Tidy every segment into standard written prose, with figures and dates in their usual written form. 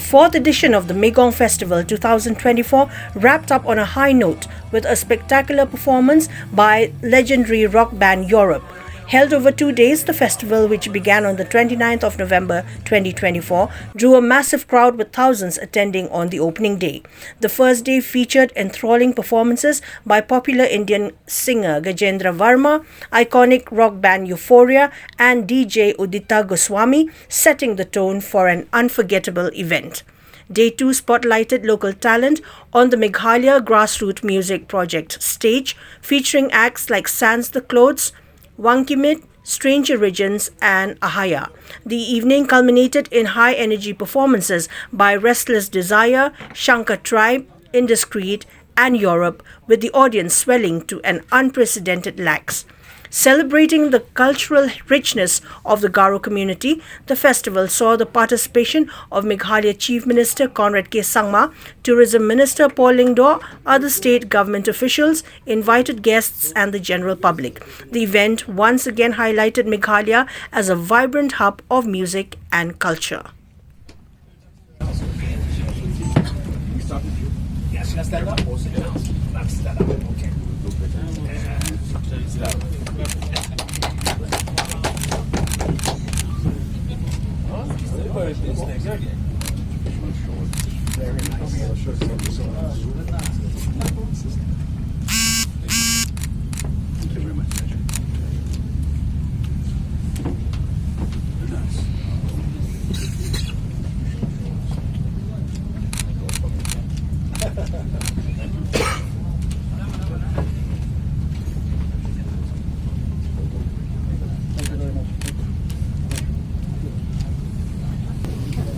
The fourth edition of the Me-Gong Festival 2024 wrapped up on a high note with a spectacular performance by legendary rock band Europe. Held over 2 days, the festival, which began on the 29th of November 2024, drew a massive crowd with thousands attending on the opening day. The first day featured enthralling performances by popular Indian singer Gajendra Verma, iconic rock band Euphoria, and DJ Udita Goswami, setting the tone for an unforgettable event. Day 2 spotlighted local talent on the Meghalaya Grassroots Music Project stage, featuring acts like Sans the Clothes, Wankimit, Strange Origins and Ahaya. The evening culminated in high-energy performances by Restless Desire, Shankar Tribe, Indiscreet and Europe, with the audience swelling to an unprecedented lakhs. Celebrating the cultural richness of the Garo community, the festival saw the participation of Meghalaya Chief Minister Conrad K. Sangma, Tourism Minister Paul Lingdor, other state government officials, invited guests and the general public. The event once again highlighted Meghalaya as a vibrant hub of music and culture.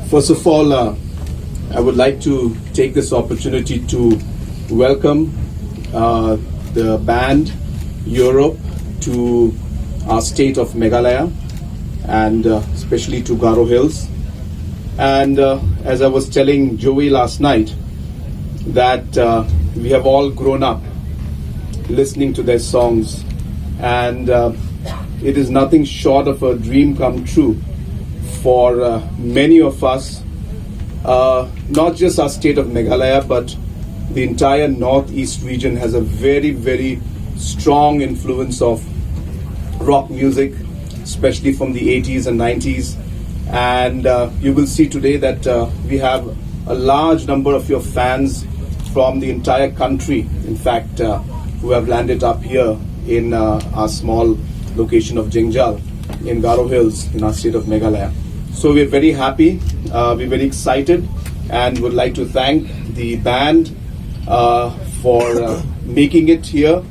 First of all, I would like to take this opportunity to welcome the band Europe to our state of Meghalaya and especially to Garo Hills. And as I was telling Joey last night, that we have all grown up listening to their songs, and it is nothing short of a dream come true for many of us, not just our state of Meghalaya, but the entire northeast region has a very, very strong influence of rock music, especially from the 80s and 90s. And you will see today that we have a large number of your fans from the entire country, in fact, who have landed up here in our small location of Jingjal in Garo Hills in our state of Meghalaya. So we're very happy, we're very excited, and would like to thank the band for making it here